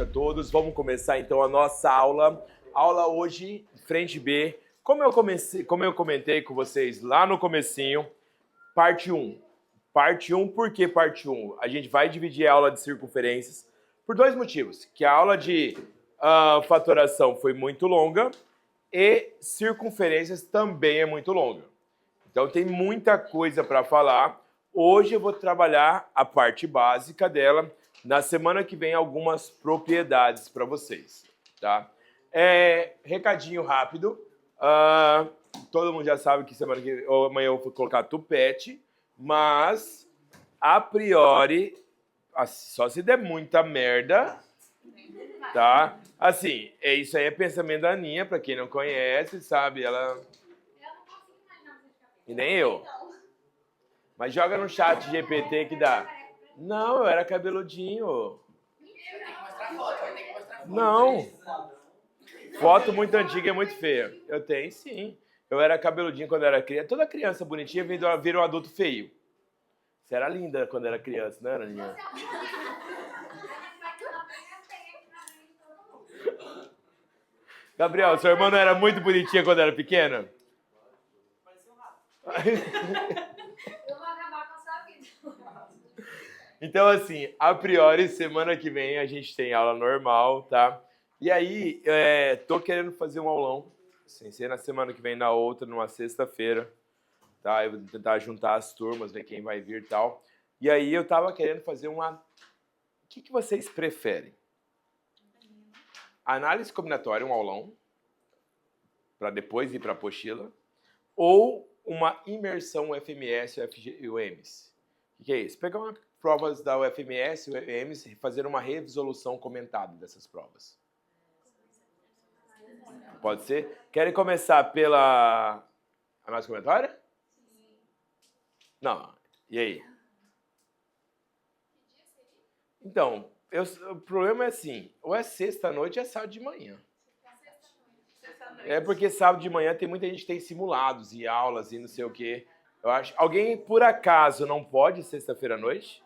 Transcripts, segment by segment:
A todos, vamos começar então a nossa aula. Aula hoje, frente B. Como eu comentei com vocês lá no comecinho, parte 1. Parte 1, por que parte 1? A gente vai dividir a aula de circunferências por dois motivos. Que a aula de fatoração foi muito longa e circunferências também é muito longa. Então tem muita coisa para falar. Hoje eu vou trabalhar a parte básica dela. Na semana que vem, algumas propriedades para vocês, tá? Recadinho rápido. Todo mundo já sabe que amanhã eu vou colocar tupete, mas, a priori, só se der muita merda, tá? Assim, isso aí é pensamento da Aninha, para quem não conhece, sabe? Ela... Eu não consigo imaginar você de cabelo. E nem eu. Mas joga no chat GPT que dá. Não, eu era cabeludinho. Tem que mostrar foto, vai ter que mostrar foto. Não. Foto muito antiga é muito feia. Eu tenho, sim. Eu era cabeludinho quando era criança. Toda criança bonitinha vira um adulto feio. Você era linda quando era criança, não era, Aninha? Gabriel, sua irmã não era muito bonitinha quando era pequena? Parecia um rato. Então, assim, a priori, semana que vem a gente tem aula normal, tá? E aí, tô querendo fazer um aulão, sem ser na semana que vem, na outra, numa sexta-feira, tá? Eu vou tentar juntar as turmas, ver quem vai vir e tal. E aí, eu tava querendo fazer uma... O que vocês preferem? Análise combinatória, um aulão, para depois ir para a apostila, ou uma imersão UFMS e UEMS? O que é isso? Pegar uma provas da UFMS e UEMS e fazer uma resolução comentada dessas provas. Pode ser? Querem começar pela análise combinatória? Não. E aí? Então, o problema é assim, ou é sexta-noite ou é sábado de manhã. É porque sábado de manhã tem muita gente que tem simulados e aulas e não sei o quê. Eu acho. Alguém, por acaso, não pode sexta-feira à noite?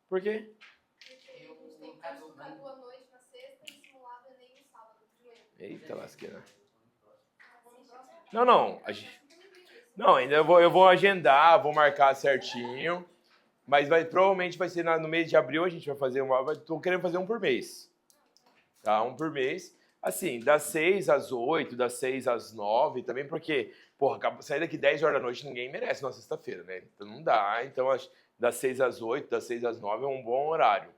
Por quê? Porque a gente tem que ficar boa noite na sexta e simulado é nem no sábado. Eita, lasqueira. Não. Não, ainda eu vou agendar, vou marcar certinho. Mas provavelmente vai ser no mês de abril a gente vai fazer Tô querendo fazer um por mês. Tá? Um por mês. Assim, das 6 às 8, das 6 às 9 também, porque, porra, sair daqui 10 horas da noite ninguém merece na sexta-feira, né? Então não dá. Então, das 6 às 8, das 6 às 9 é um bom horário.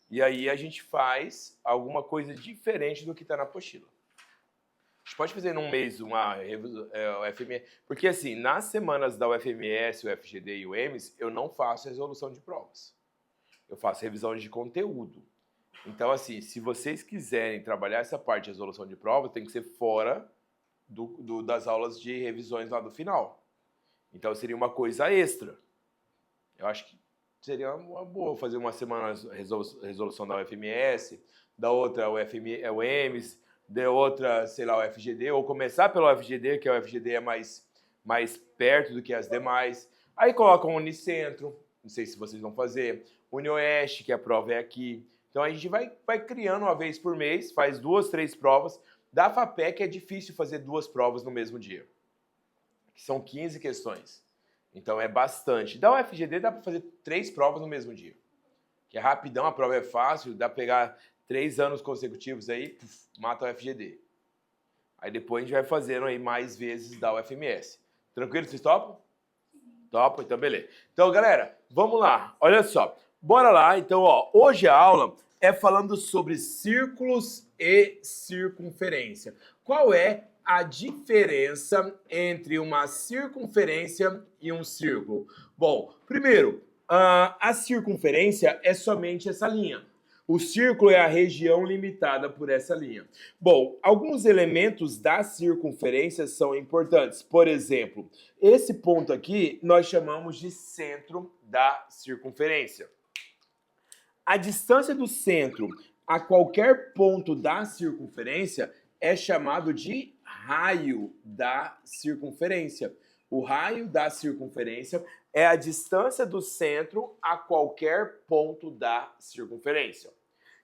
E aí a gente faz alguma coisa diferente do que está na apostila. A gente pode fazer num mês uma UFMS, porque assim, nas semanas da UFMS, UFGD e UEMS, eu não faço resolução de provas. Eu faço revisão de conteúdo. Então, assim, se vocês quiserem trabalhar essa parte de resolução de provas, tem que ser fora das aulas de revisões lá do final. Então, seria uma coisa extra. Eu acho que seria uma boa fazer uma semana resolução da UFMS, da outra UEMS, da outra, sei lá, UFGD, ou começar pela UFGD, que a UFGD é mais perto do que as demais. Aí colocam o Unicentro, não sei se vocês vão fazer, UniOeste, que a prova é aqui. Então a gente vai criando uma vez por mês, faz 2, 3 provas. Da FAPEC é difícil fazer 2 provas no mesmo dia, que são 15 questões. Então é bastante. Da UFGD dá para fazer 3 provas no mesmo dia, que é rapidão, a prova é fácil, dá para pegar 3 anos consecutivos aí, mata a UFGD. Aí depois a gente vai fazendo aí mais vezes da UFMS. Tranquilo? Vocês topam? Topam? Então beleza. Então galera, vamos lá. Olha só. Bora lá. Então, hoje a aula é falando sobre círculos e circunferência. Qual é a diferença entre uma circunferência e um círculo? Bom, primeiro, a circunferência é somente essa linha. O círculo é a região limitada por essa linha. Bom, alguns elementos da circunferência são importantes. Por exemplo, esse ponto aqui nós chamamos de centro da circunferência. A distância do centro a qualquer ponto da circunferência é chamado de raio da circunferência. O raio da circunferência é a distância do centro a qualquer ponto da circunferência.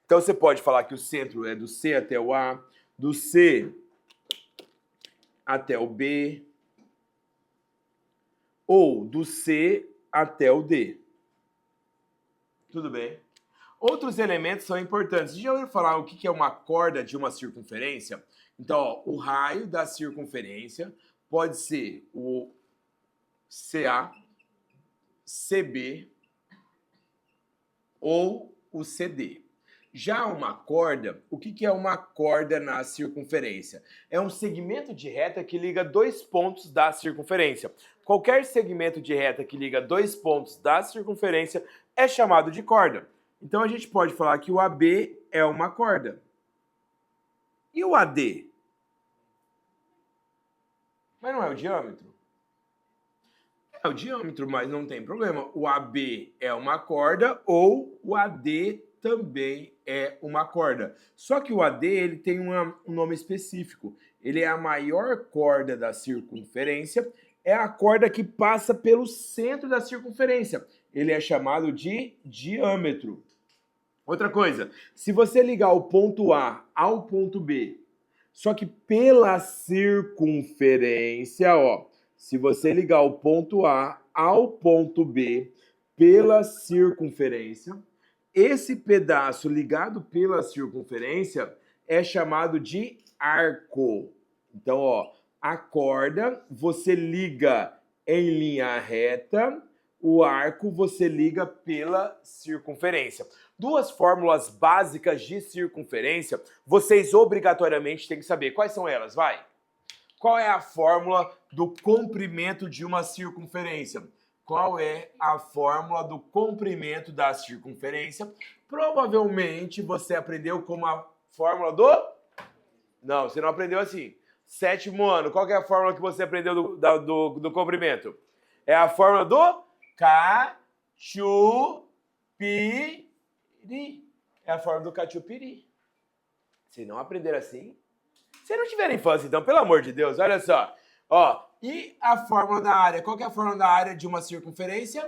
Então você pode falar que o centro é do C até o A, do C até o B, ou do C até o D. Tudo bem? Outros elementos são importantes. Já ouviu falar o que é uma corda de uma circunferência? Então, ó, o raio da circunferência pode ser o CA, CB ou o CD. Já uma corda, o que é uma corda na circunferência? É um segmento de reta que liga dois pontos da circunferência. Qualquer segmento de reta que liga dois pontos da circunferência é chamado de corda. Então a gente pode falar que o AB é uma corda. E o AD? Mas não é o diâmetro? É o diâmetro, mas não tem problema. O AB é uma corda ou o AD também é uma corda. Só que o AD ele tem um nome específico. Ele é a maior corda da circunferência, é a corda que passa pelo centro da circunferência. Ele é chamado de diâmetro. Outra coisa, se você ligar o ponto A ao ponto B, só que pela circunferência, ó, se você ligar o ponto A ao ponto B pela circunferência, esse pedaço ligado pela circunferência é chamado de arco. Então, ó, a corda você liga em linha reta, o arco você liga pela circunferência. Duas fórmulas básicas de circunferência, vocês obrigatoriamente têm que saber. Quais são elas? Vai! Qual é a fórmula do comprimento de uma circunferência? Qual é a fórmula do comprimento da circunferência? Provavelmente você aprendeu como a fórmula do... Não, você não aprendeu assim. Sétimo ano, qual que é a fórmula que você aprendeu do comprimento? É a fórmula do cachupiri. É a fórmula do cachupiri. Se não aprender assim... Se não tiver infância, então, pelo amor de Deus, olha só. Ó, e a fórmula da área? Qual que é a fórmula da área de uma circunferência?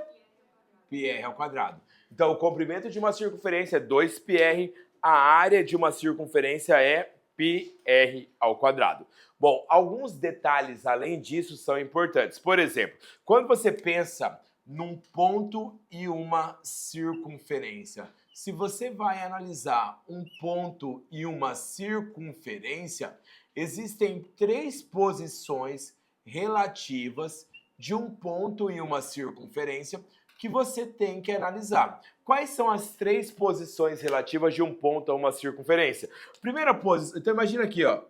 πr ao quadrado. Então, o comprimento de uma circunferência é 2πr, a área de uma circunferência é πr ao quadrado. Bom, alguns detalhes além disso são importantes. Por exemplo, quando você pensa num ponto e uma circunferência, se você vai analisar um ponto e uma circunferência, existem três posições relativas de um ponto e uma circunferência que você tem que analisar. Quais são as três posições relativas de um ponto a uma circunferência? Primeira posição, então imagina aqui, ó.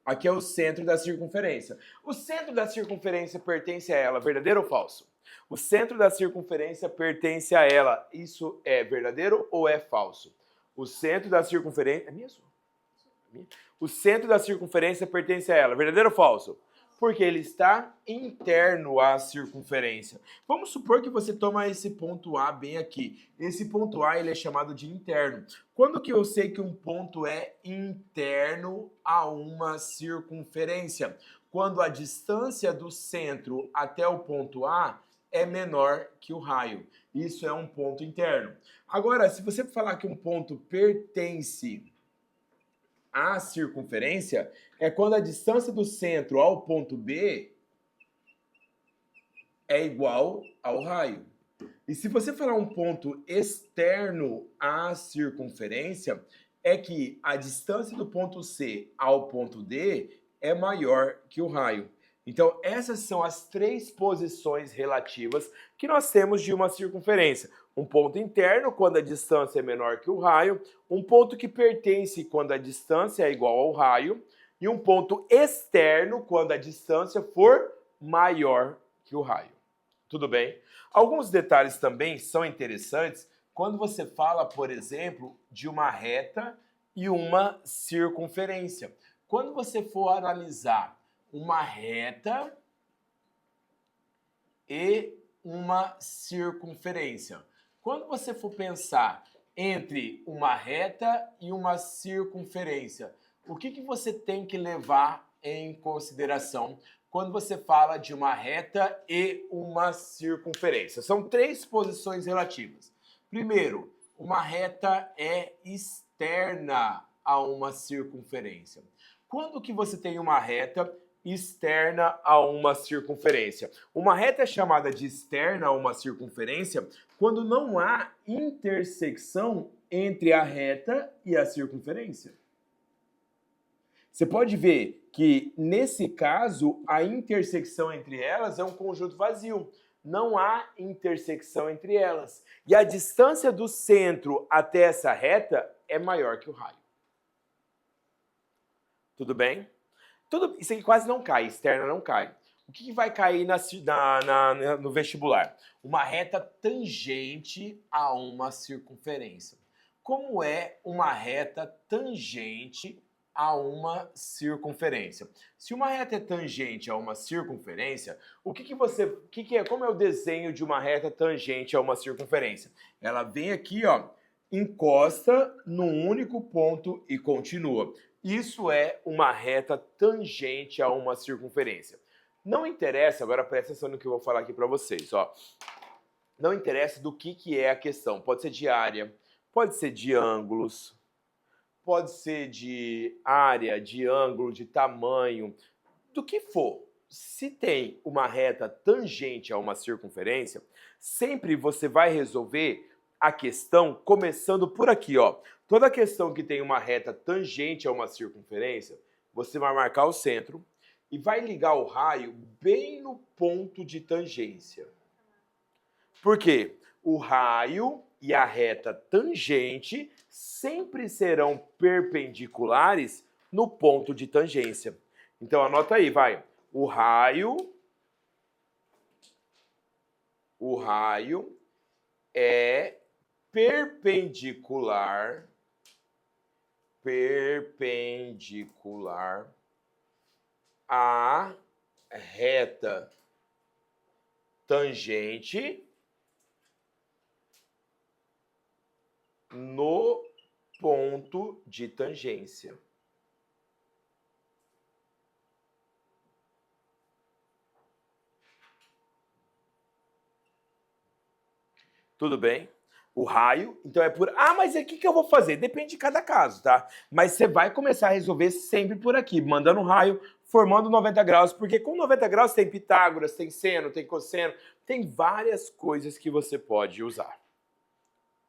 Aqui é o centro da circunferência. O centro da circunferência pertence a ela, verdadeiro ou falso? O centro da circunferência pertence a ela. Isso é verdadeiro ou é falso? O centro da circunferência... É minha sua? O centro da circunferência pertence a ela. Verdadeiro ou falso? Porque ele está interno à circunferência. Vamos supor que você toma esse ponto A bem aqui. Esse ponto A ele é chamado de interno. Quando que eu sei que um ponto é interno a uma circunferência? Quando a distância do centro até o ponto A é menor que o raio. Isso é um ponto interno. Agora, se você falar que um ponto pertence à circunferência, é quando a distância do centro ao ponto B é igual ao raio. E se você falar um ponto externo à circunferência, é que a distância do ponto C ao ponto D é maior que o raio. Então, essas são as três posições relativas que nós temos de uma circunferência. Um ponto interno, quando a distância é menor que o raio, um ponto que pertence quando a distância é igual ao raio, e um ponto externo, quando a distância for maior que o raio. Tudo bem? Alguns detalhes também são interessantes quando você fala, por exemplo, de uma reta e uma circunferência. Quando você for analisar uma reta e uma circunferência. Quando você for pensar entre uma reta e uma circunferência, o que você tem que levar em consideração quando você fala de uma reta e uma circunferência? São três posições relativas. Primeiro, uma reta é externa a uma circunferência. Quando que você tem uma reta externa a uma circunferência? Uma reta é chamada de externa a uma circunferência quando não há intersecção entre a reta e a circunferência. Você pode ver que, nesse caso, a intersecção entre elas é um conjunto vazio. Não há intersecção entre elas. E a distância do centro até essa reta é maior que o raio. Tudo bem? Isso aqui quase não cai, externa não cai. O que vai cair no vestibular? Uma reta tangente a uma circunferência. Como é uma reta tangente a uma circunferência? Se uma reta é tangente a uma circunferência, como é o desenho de uma reta tangente a uma circunferência? Ela vem aqui, ó, encosta num único ponto e continua. Isso é uma reta tangente a uma circunferência. Não interessa, agora presta atenção no que eu vou falar aqui para vocês, ó. Não interessa do que é a questão. Pode ser de área, pode ser de ângulos, pode ser de área, de ângulo, de tamanho, do que for. Se tem uma reta tangente a uma circunferência, sempre você vai resolver a questão começando por aqui, ó. Toda questão que tem uma reta tangente a uma circunferência, você vai marcar o centro e vai ligar o raio bem no ponto de tangência. Por quê? O raio e a reta tangente sempre serão perpendiculares no ponto de tangência. Então anota aí, vai. O raio é perpendicular à reta tangente no ponto de tangência. Tudo bem? O raio, então é por... Ah, mas o que eu vou fazer? Depende de cada caso, tá? Mas você vai começar a resolver sempre por aqui, mandando raio, formando 90 graus, porque com 90 graus tem Pitágoras, tem seno, tem cosseno, tem várias coisas que você pode usar.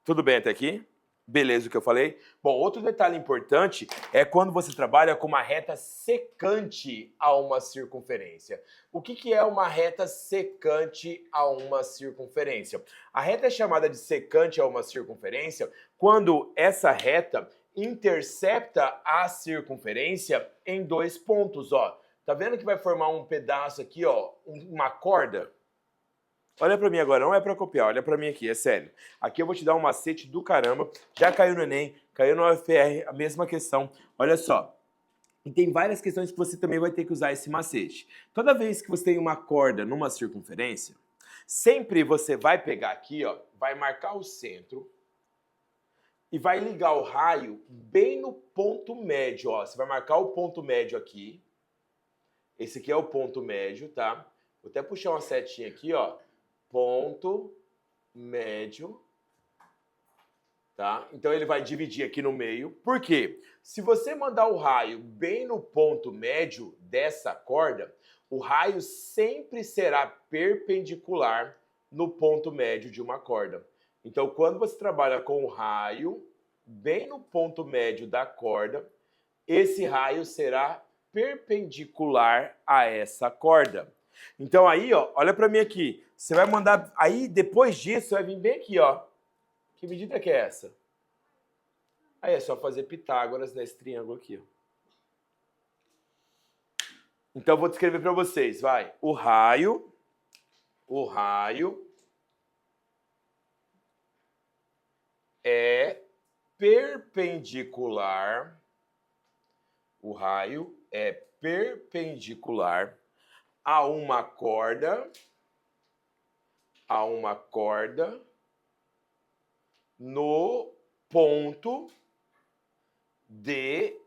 Tudo bem até aqui? Beleza o que eu falei? Bom, outro detalhe importante é quando você trabalha com uma reta secante a uma circunferência. O que é uma reta secante a uma circunferência? A reta é chamada de secante a uma circunferência quando essa reta intercepta a circunferência em dois pontos, ó. Tá vendo que vai formar um pedaço aqui, ó, uma corda? Olha pra mim agora, não é pra copiar, olha pra mim aqui, é sério. Aqui eu vou te dar um macete do caramba, já caiu no Enem, caiu no UFR, a mesma questão. Olha só, e tem várias questões que você também vai ter que usar esse macete. Toda vez que você tem uma corda numa circunferência, sempre você vai pegar aqui, ó, vai marcar o centro e vai ligar o raio bem no ponto médio, ó. Você vai marcar o ponto médio aqui. Esse aqui é o ponto médio, tá? Vou até puxar uma setinha aqui, ó. Ponto médio, tá? Então ele vai dividir aqui no meio. Por quê? Se você mandar o raio bem no ponto médio dessa corda, o raio sempre será perpendicular no ponto médio de uma corda. Então, quando você trabalha com o raio bem no ponto médio da corda, esse raio será perpendicular a essa corda. Então aí, ó, olha pra mim aqui. Você vai mandar... Aí, depois disso, você vai vir bem aqui, ó. Que medida que é essa? Aí é só fazer Pitágoras nesse triângulo aqui, ó. Então, eu vou descrever pra vocês, vai. O raio é perpendicular. O raio é perpendicular a uma corda no ponto de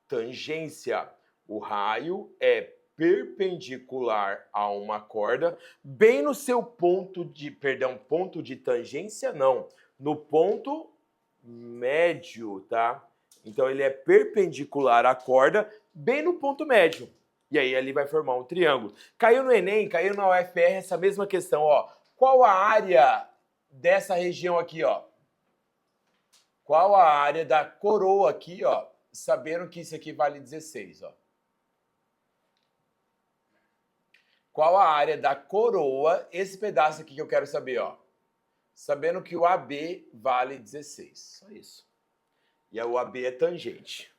tangência. O raio é perpendicular a uma corda, bem no seu ponto de tangência, não, no ponto médio, tá? Então ele é perpendicular à corda, bem no ponto médio. E aí ele vai formar um triângulo. Caiu no Enem, caiu na UFR essa mesma questão, ó. Qual a área dessa região aqui, ó? Qual a área da coroa aqui, ó? Sabendo que isso aqui vale 16, ó. Qual a área da coroa, esse pedaço aqui que eu quero saber, ó. Sabendo que o AB vale 16. Só isso. E o AB é tangente.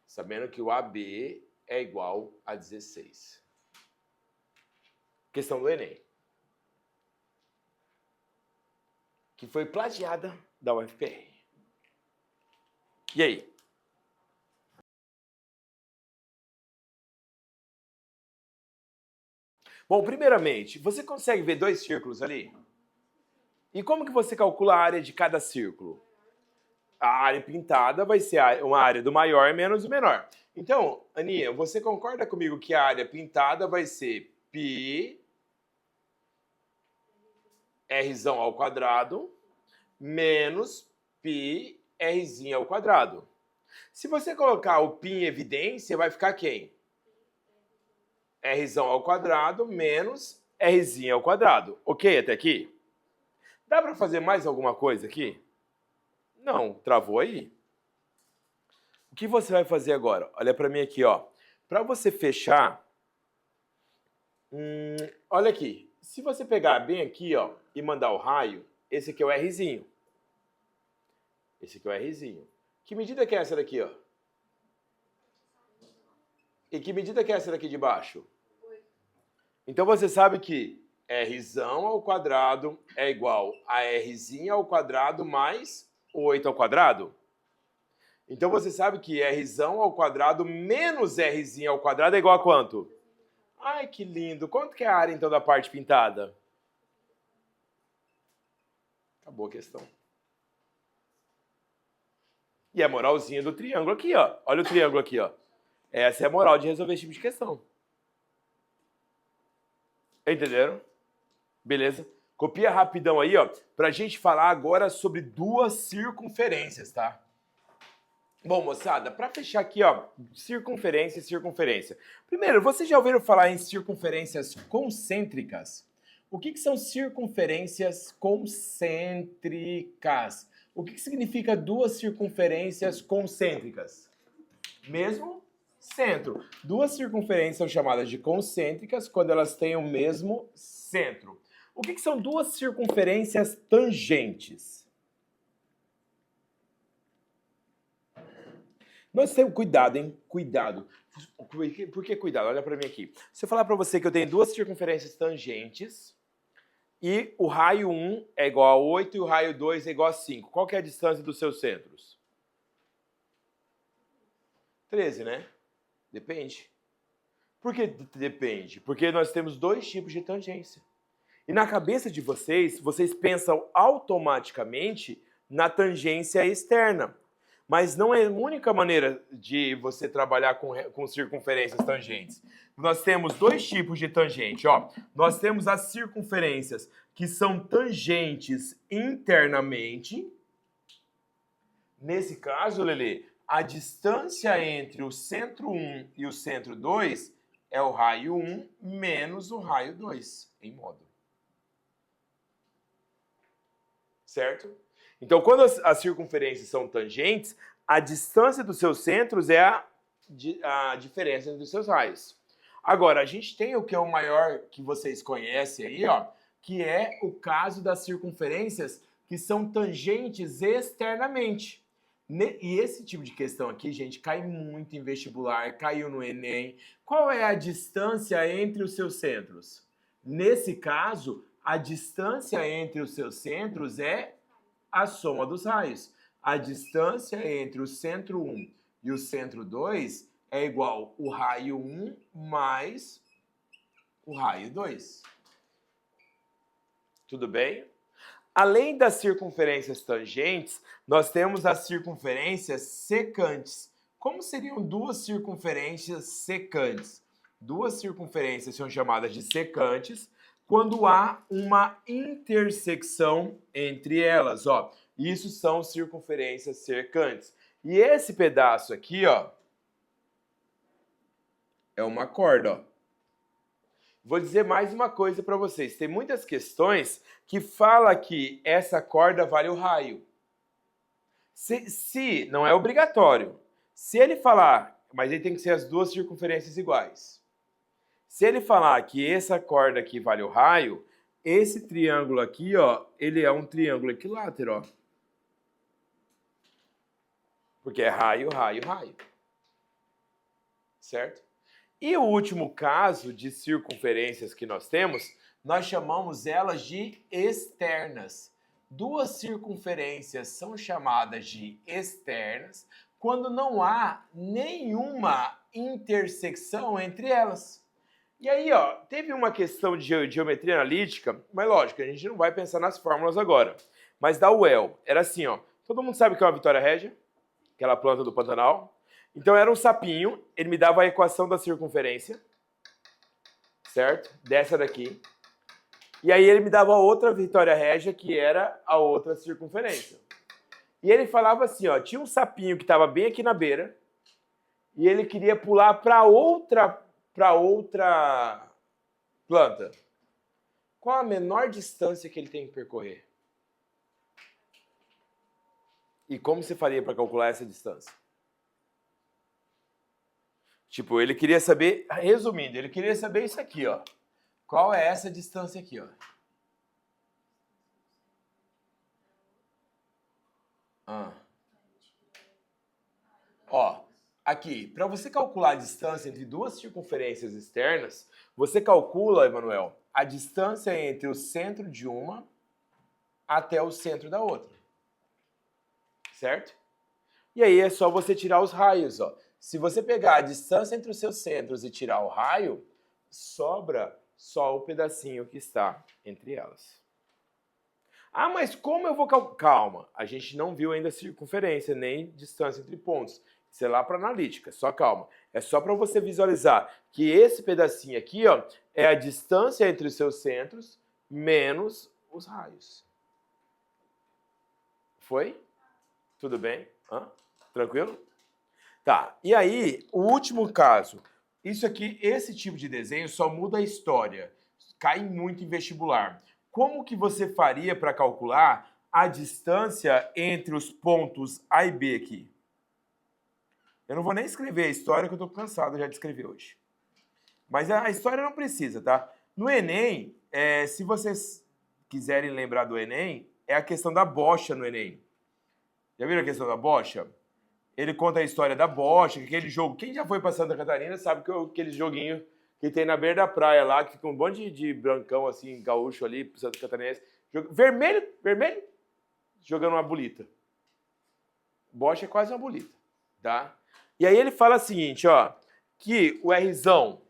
Sabendo que o AB é igual a 16. Questão do Enem. Que foi plagiada da UFPR. E aí? Bom, primeiramente, você consegue ver dois círculos ali? E como que você calcula a área de cada círculo? A área pintada vai ser uma área do maior menos o menor. Então, Aninha, você concorda comigo que a área pintada vai ser π Rzão ao quadrado menos π Rzinho ao quadrado. Se você colocar o π em evidência, vai ficar quem? Rzão ao quadrado menos Rzinho ao quadrado. Ok até aqui? Dá para fazer mais alguma coisa aqui? Não, travou aí. O que você vai fazer agora? Olha para mim aqui, ó. Para você fechar, olha aqui. Se você pegar bem aqui, ó, e mandar o raio, esse aqui é o Rzinho. Esse aqui é o Rzinho. Que medida que é essa daqui, ó? E que medida que é essa daqui de baixo? 8. Então você sabe que Rzão ao quadrado é igual a Rzinho ao quadrado mais 8 ao quadrado? Então você sabe que Rzão ao quadrado menos Rzinho ao quadrado é igual a quanto? Ai, que lindo! Quanto que é a área, então, da parte pintada? Acabou a questão. E a moralzinha do triângulo aqui, ó. Olha o triângulo aqui, ó. Essa é a moral de resolver esse tipo de questão. Entenderam? Beleza? Copia rapidão aí, ó, pra gente falar agora sobre duas circunferências, tá? Bom, moçada, para fechar aqui, ó, circunferência e circunferência. Primeiro, vocês já ouviram falar em circunferências concêntricas? O que são circunferências concêntricas? O que significa duas circunferências concêntricas? Mesmo centro. Duas circunferências são chamadas de concêntricas quando elas têm o mesmo centro. O que são duas circunferências tangentes? Nós temos cuidado, hein? Cuidado. Por que cuidado? Olha para mim aqui. Se eu falar para você que eu tenho duas circunferências tangentes e o raio 1 é igual a 8 e o raio 2 é igual a 5, qual que é a distância dos seus centros? 13, né? Depende. Por que depende? Porque nós temos dois tipos de tangência. E na cabeça de vocês, vocês pensam automaticamente na tangência externa. Mas não é a única maneira de você trabalhar com circunferências tangentes. Nós temos dois tipos de tangente, ó. Nós temos as circunferências que são tangentes internamente. Nesse caso, Lelê, a distância entre o centro 1 e o centro 2 é o raio 1 menos o raio 2 em módulo. Certo? Então, quando as circunferências são tangentes, a distância dos seus centros é a diferença entre os seus raios. Agora, a gente tem o que é o maior que vocês conhecem aí, ó, que é o caso das circunferências que são tangentes externamente. E esse tipo de questão aqui, gente, cai muito em vestibular, caiu no Enem. Qual é a distância entre os seus centros? Nesse caso, a distância entre os seus centros é a soma dos raios. A distância entre o centro 1 e o centro 2 é igual o raio 1 mais o raio 2. Tudo bem? Além das circunferências tangentes, nós temos as circunferências secantes. Como seriam duas circunferências secantes? Duas circunferências são chamadas de secantes quando há uma intersecção entre elas, ó. Isso são circunferências secantes. E esse pedaço aqui, ó, é uma corda, ó. Vou dizer mais uma coisa para vocês. Tem muitas questões que fala que essa corda vale o raio. Se não é obrigatório. Se ele falar, mas ele tem que ser as duas circunferências iguais. Se ele falar que essa corda aqui vale o raio, esse triângulo aqui, ó, ele é um triângulo equilátero, ó. Porque é raio, raio, raio. Certo? E o último caso de circunferências que nós temos, nós chamamos elas de externas. Duas circunferências são chamadas de externas quando não há nenhuma intersecção entre elas. E aí, ó, teve uma questão de geometria analítica, mas lógico, a gente não vai pensar nas fórmulas agora. Mas da UEL, era assim, ó. Todo mundo sabe o que é uma vitória régia? Aquela planta do Pantanal. Então era um sapinho, ele me dava a equação da circunferência, certo? Dessa daqui. E aí ele me dava outra vitória régia, que era a outra circunferência. E ele falava assim, ó, tinha um sapinho que estava bem aqui na beira, e ele queria pular para outra planta. Qual a menor distância que ele tem que percorrer? E como você faria para calcular essa distância? Tipo, ele queria saber, resumindo, ele queria saber isso aqui, ó. Qual é essa distância aqui, ó? Ó, aqui, para você calcular a distância entre duas circunferências externas, você calcula, Emanuel, a distância entre o centro de uma até o centro da outra. Certo? E aí é só você tirar os raios, ó. Se você pegar a distância entre os seus centros e tirar o raio, sobra só o pedacinho que está entre elas. Ah, mas como eu vou calcular? Calma, a gente não viu ainda a circunferência, nem distância entre pontos. Isso é lá para analítica, só calma. É só para você visualizar que esse pedacinho aqui, ó, é a distância entre os seus centros menos os raios. Foi? Tudo bem? Tranquilo? Tá, e aí, o último caso. Isso aqui, esse tipo de desenho só muda a história. Cai muito em vestibular. Como que você faria para calcular a distância entre os pontos A e B aqui? Eu não vou nem escrever a história, que eu estou cansado já de escrever hoje. Mas a história não precisa, tá? No Enem, se vocês quiserem lembrar do Enem, é a questão da bocha no Enem. Já viram a questão da bocha? Ele conta a história da bocha, aquele jogo. Quem já foi para Santa Catarina sabe que aquele joguinho que tem na beira da praia lá, que fica um monte de brancão assim, gaúcho ali, Santa Catarinense. Vermelho, jogando uma bolita. Bocha é quase uma bolita, tá? E aí ele fala o seguinte, ó, que o Rzão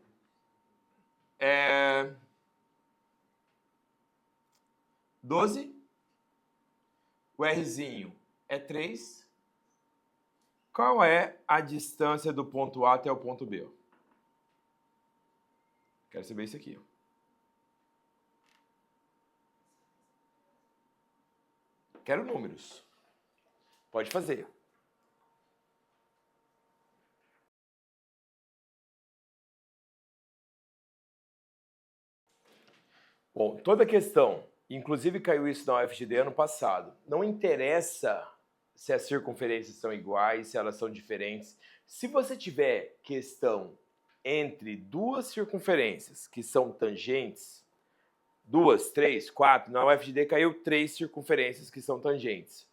é 12, o Rzinho é 3. Qual é a distância do ponto A até o ponto B? Quero saber isso aqui. Quero números. Pode fazer. Bom, toda questão, inclusive caiu isso na UFGD ano passado, não interessa se as circunferências são iguais, se elas são diferentes. Se você tiver questão entre duas circunferências que são tangentes, 2, 3, 4, na UFGD caiu 3 circunferências que são tangentes.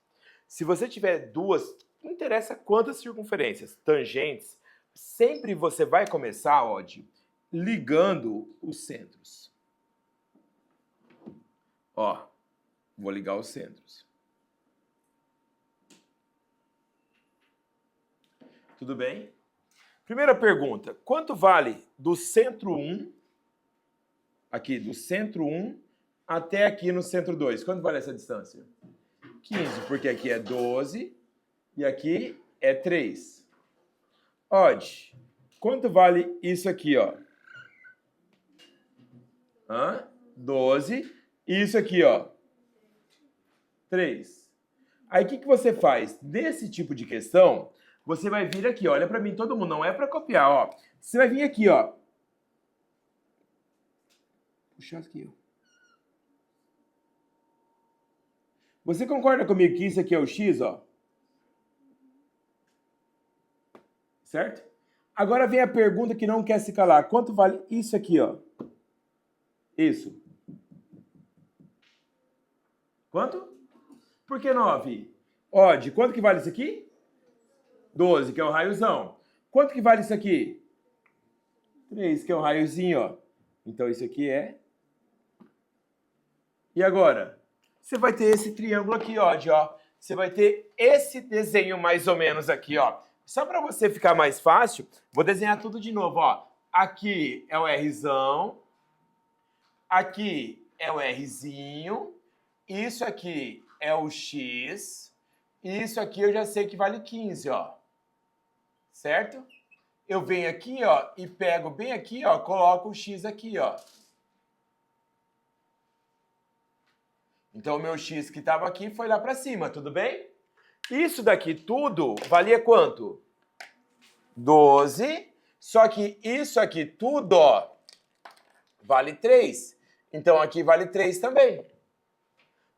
Se você tiver duas, não interessa quantas circunferências, tangentes, sempre você vai começar, Odd, ligando os centros. Ó, vou ligar os centros. Tudo bem? Primeira pergunta, quanto vale do centro 1, aqui, do centro 1 até aqui no centro 2? Quanto vale essa distância? 15, porque aqui é 12 e aqui é 3. Odd, quanto vale isso aqui, ó? 12. E isso aqui, ó. 3. Aí, o que você faz? Nesse tipo de questão, você vai vir aqui, ó. Olha pra mim, todo mundo. Não é pra copiar, ó. Você vai vir aqui, ó. Puxar aqui, ó. Você concorda comigo que isso aqui é o X, ó? Certo? Agora vem a pergunta que não quer se calar. Quanto vale isso aqui, ó? Isso. Quanto? Por que 9? Ó, de quanto que vale isso aqui? 12, que é o raiozão. Quanto que vale isso aqui? 3, que é o raiozinho, ó. Então isso aqui é... E agora? Você vai ter esse triângulo aqui, ó. Você vai ter esse desenho mais ou menos aqui, ó. Só para você ficar mais fácil, vou desenhar tudo de novo, ó. Aqui é o Rzão. Aqui é o Rzinho. Isso aqui é o X. Isso aqui eu já sei que vale 15, ó. Certo? Eu venho aqui, ó, e pego bem aqui, ó, coloco o X aqui, ó. Então, o meu X que estava aqui foi lá para cima, tudo bem? Isso daqui tudo valia quanto? 12. Só que isso aqui tudo, ó, vale 3. Então, aqui vale 3 também.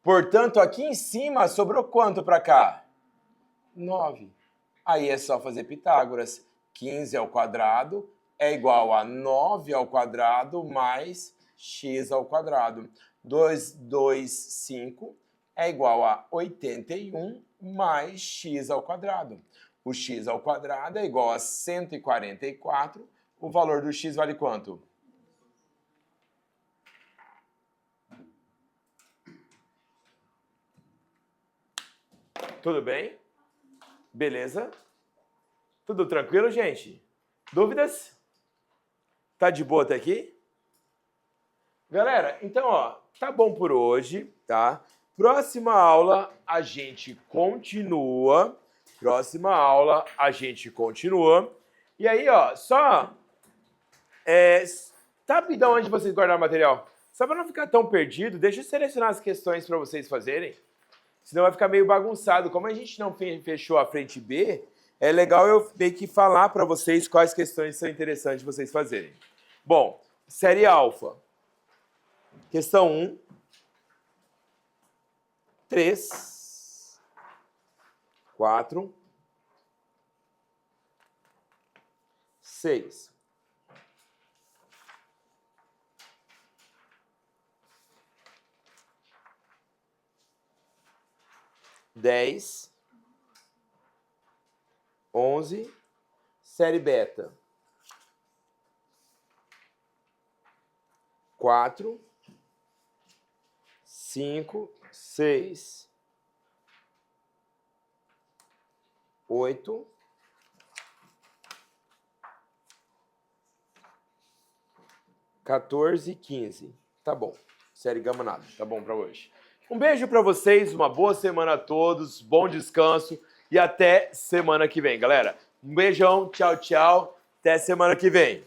Portanto, aqui em cima sobrou quanto para cá? 9. Aí é só fazer Pitágoras. 15 ao quadrado é igual a 9 ao quadrado mais x ao quadrado. 225 é igual a 81 mais x ao quadrado. O x ao quadrado é igual a 144. O valor do x vale quanto? Tudo bem? Beleza? Tudo tranquilo, gente? Dúvidas? Tá de boa até aqui? Galera, então, ó, tá bom por hoje, tá? Próxima aula a gente continua. E aí, ó, só... sabe de onde vocês guardaram o material? Só para não ficar tão perdido, deixa eu selecionar as questões para vocês fazerem. Senão vai ficar meio bagunçado. Como a gente não fechou a frente B, é legal eu meio que falar para vocês quais questões são interessantes vocês fazerem. Bom, série alfa. Questão 1. 3. 4. 6. 10, 11, série beta. 4, 5, 6, 8, 14, 15. Tá bom. Série gama nada. Tá bom pra hoje. Um beijo pra vocês, uma boa semana a todos, bom descanso e até semana que vem, galera. Um beijão, tchau, tchau. Até semana que vem.